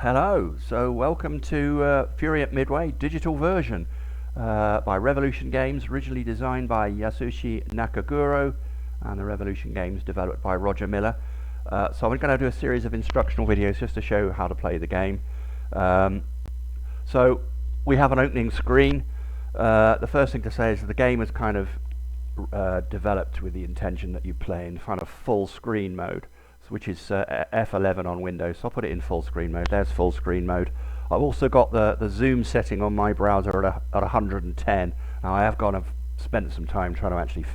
Hello, so welcome to Fury at Midway digital version by Revolution Games, originally designed by Yasushi Nakaguro, and the Revolution Games developed by Roger Miller. So I'm going to do a series of instructional videos just to show how to play the game. So we have an opening screen. The first thing to say is that the game is kind of developed with the intention that you play in kind of full screen mode, which is F11 on Windows. So I'll put it in full screen mode. There's full screen mode. I've also got the zoom setting on my browser at 110. Now I have gone and spent some time trying to actually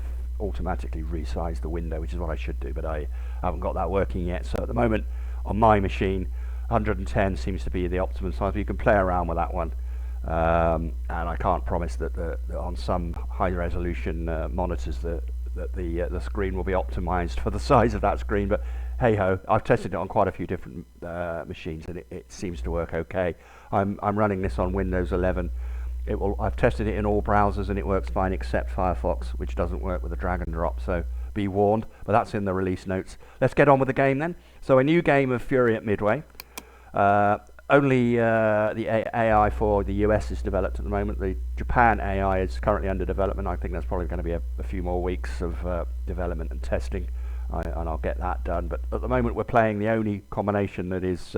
automatically resize the window, which is what I should do, but I haven't got that working yet. So at the moment on my machine, 110 seems to be the optimum size, but you can play around with that one. And I can't promise that on some high resolution monitors that the screen will be optimized for the size of that screen, but hey ho, I've tested it on quite a few different machines and it seems to work okay. I'm running this on Windows 11. I've tested it in all browsers and it works fine except Firefox, which doesn't work with the drag and drop, so be warned, but that's in the release notes. Let's get on with the game then. So a new game of Fury at Midway. Only the AI for the US is developed at the moment. The Japan AI is currently under development. I think there's probably going to be a few more weeks of development and testing, and I'll get that done. But at the moment we're playing the only combination that is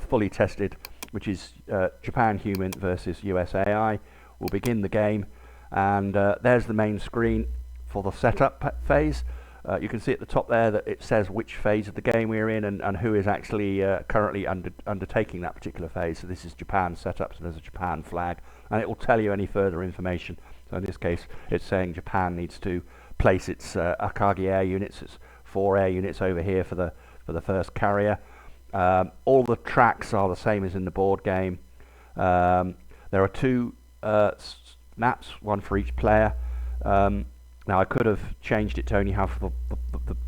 fully tested, which is Japan human versus US AI. We'll begin the game, and there's the main screen for the setup phase. You can see at the top there that it says which phase of the game we're in and who is actually currently undertaking that particular phase. So this is Japan setup, so there's a Japan flag, and it will tell you any further information. So in this case it's saying Japan needs to place its Akagi air units, its 4 air units over here for the first carrier. All the tracks are the same as in the board game. There are 2 maps, one for each player. Now I could have changed it to only have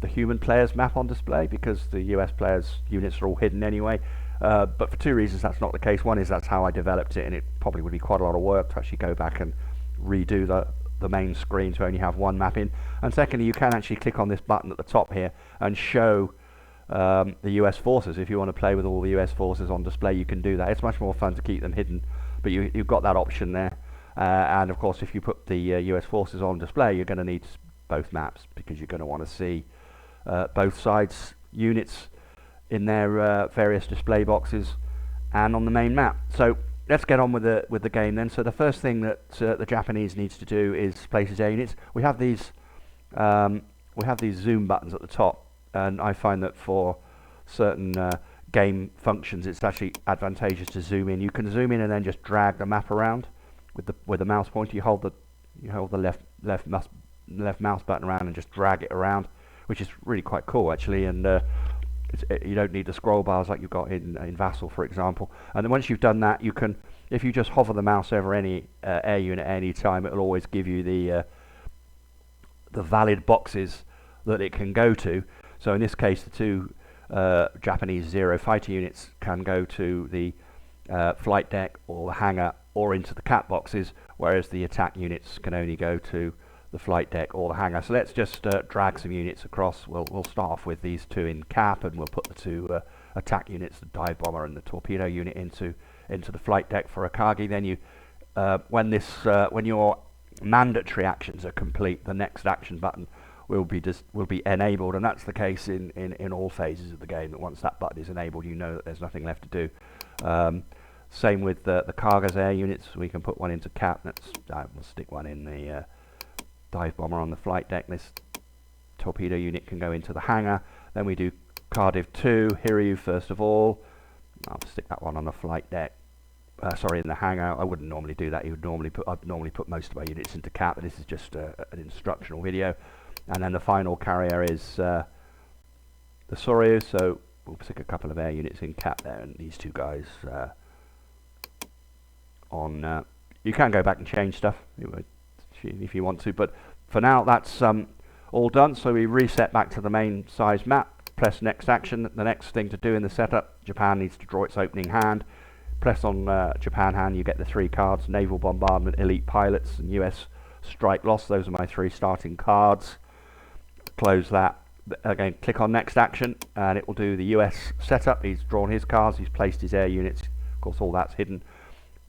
the human players map on display, because the US players units are all hidden anyway, but for 2 reasons that's not the case. One is that's how I developed it, and it probably would be quite a lot of work to actually go back and redo the main screen to only have 1 map in, and secondly you can actually click on this button at the top here and show the US forces. If you want to play with all the US forces on display, you can do that. It's much more fun to keep them hidden, but you've got that option there. And of course if you put the US forces on display, you're going to need both maps, because you're going to want to see both sides units in their various display boxes and on the main map. So let's get on with the game then. So the first thing that the Japanese needs to do is place his air units. We have these zoom buttons at the top, and I find that for certain game functions it's actually advantageous to zoom in. You can zoom in and then just drag the map around with the mouse pointer. You hold the left mouse button around and just drag it around, which is really quite cool actually. And you don't need the scroll bars like you've got in Vassal, for example. And then once you've done that, you can, if you just hover the mouse over any air unit at any time, it will always give you the valid boxes that it can go to. So in this case, the 2 Japanese Zero fighter units can go to the flight deck or the hangar or into the cap boxes, whereas the attack units can only go to the flight deck or the hangar. So let's just drag some units across. We'll start off with these 2 in cap, and we'll put the 2 attack units, the dive bomber and the torpedo unit, into the flight deck for Akagi. Then you when your mandatory actions are complete, the next action button will be enabled, and that's the case in all phases of the game, that once that button is enabled, you know that there's nothing left to do. Same with the Kaga's air units. We can put one into cap. We'll stick one in the dive bomber on the flight deck. This torpedo unit can go into the hangar. Then we do Cardiff 2, Hiryu first of all. I'll stick that one on the flight deck. Sorry, in the hangar. I wouldn't normally do that. I'd normally put most of my units into cap, but this is just an instructional video. And then the final carrier is the Soryu, so we'll stick a couple of air units in cap there, and these 2 guys on. You can go back and change stuff if you want to, but for now that's all done. So we reset back to the main size map, press next action. The next thing to do in the setup, Japan needs to draw its opening hand. Press on Japan hand, you get the 3 cards: Naval Bombardment, Elite Pilots, and US Strike Lost. Those are my 3 starting cards. Close that. again, click on next action, and it will do the US setup. He's drawn his cards, he's placed his air units. Of course, all that's hidden.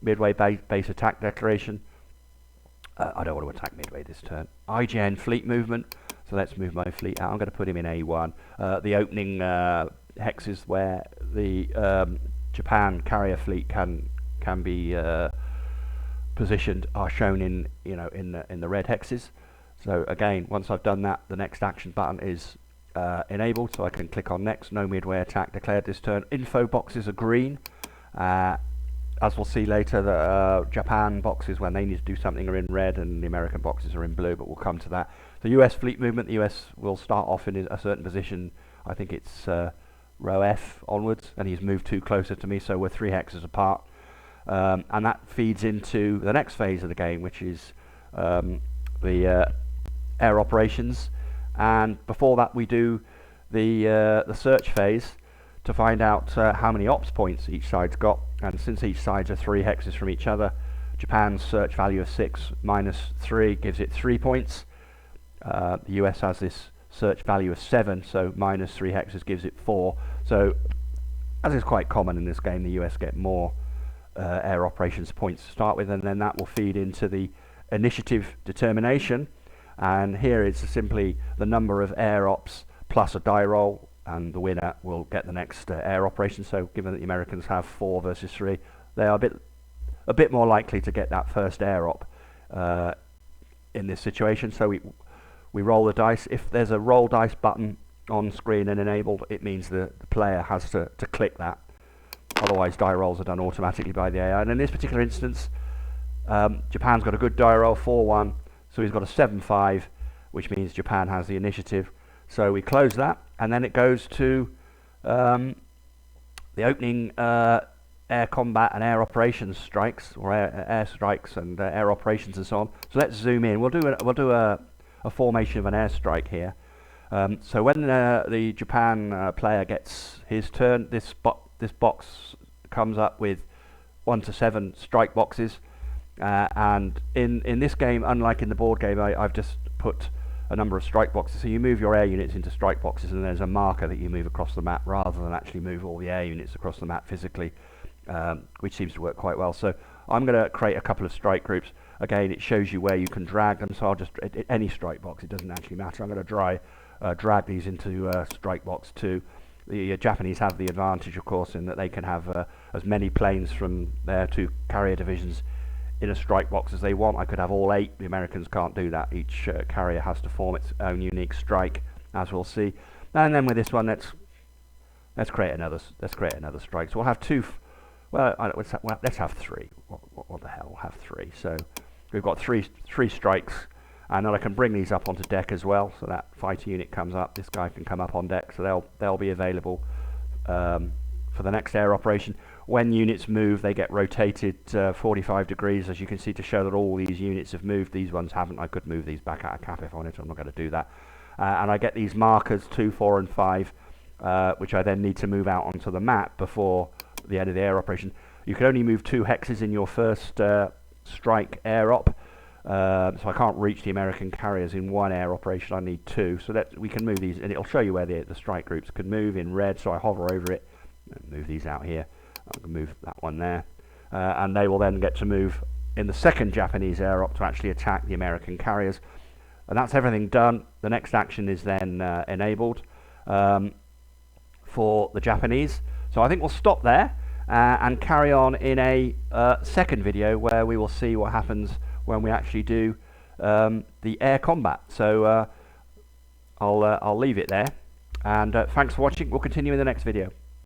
Midway base attack declaration. I don't want to attack Midway this turn. IGN fleet movement. So let's move my fleet out. I'm going to put him in A1. The opening hexes where the Japan carrier fleet can be positioned are shown in the red hexes. So again, once I've done that, the next action button is enabled, so I can click on next. No Midway attack declared this turn. Info boxes are green. As we'll see later, the Japan boxes, when they need to do something, are in red, and the American boxes are in blue, but we'll come to that. The US fleet movement, the US will start off in a certain position. I think it's row F onwards, and he's moved 2 closer to me, so we're 3 hexes apart. And that feeds into the next phase of the game, which is the air operations. And before that, we do the search phase to find out how many ops points each side's got. And since each sides are 3 hexes from each other, Japan's search value of 6 minus 3 gives it 3 points. The US has this search value of 7, so minus 3 hexes gives it 4. So, as is quite common in this game, the US get more air operations points to start with, and then that will feed into the initiative determination. And here it's simply the number of air ops plus a die roll, and the winner will get the next air operation. So given that the Americans have 4 versus 3, they are a bit more likely to get that first air op in this situation. So we roll the dice. If there's a roll dice button on screen and enabled, it means the player has to click that. Otherwise, die rolls are done automatically by the AI. And in this particular instance, Japan's got a good die roll, 4-1, so he's got a 7-5, which means Japan has the initiative. So we close that, and then it goes to the opening air combat and air operations strikes, or air strikes and air operations and so on. So let's zoom in. We'll do a formation of an airstrike here. So when the Japan player gets his turn, this box comes up with 1 to 7 strike boxes, and in this game, unlike in the board game, I've just put a number of strike boxes. So you move your air units into strike boxes, and there's a marker that you move across the map rather than actually move all the air units across the map physically, which seems to work quite well. So I'm going to create a couple of strike groups. Again, it shows you where you can drag them, so I'll just any strike box, it doesn't actually matter. I'm going to drag these into strike box 2. The Japanese have the advantage, of course, in that they can have as many planes from their 2 carrier divisions in a strike box as they want. I could have all 8. The Americans can't do that. Each carrier has to form its own unique strike, as we'll see. And then with this one, let's create another strike. So we'll have 2. Let's have 3. What the hell? We'll have 3. So we've got three strikes, and then I can bring these up onto deck as well. So that fighter unit comes up. This guy can come up on deck. So they'll be available for the next air operation. When units move, they get rotated 45 degrees, as you can see, to show that all these units have moved. These ones haven't. I could move these back out of cap if I wanted to. I'm not going to do that. And I get these markers 2, 4, and 5, which I then need to move out onto the map before the end of the air operation. You can only move 2 hexes in your first strike air op, so I can't reach the American carriers in 1 air operation. I need 2, so we can move these, and it'll show you where the strike groups could move in red. So I hover over it and move these out here. I can move that one there, and they will then get to move in the second Japanese air op to actually attack the American carriers. And that's everything done. The next action is then enabled for the Japanese. So I think we'll stop there and carry on in a second video where we will see what happens when we actually do the air combat. So I'll leave it there, and thanks for watching. We'll continue in the next video.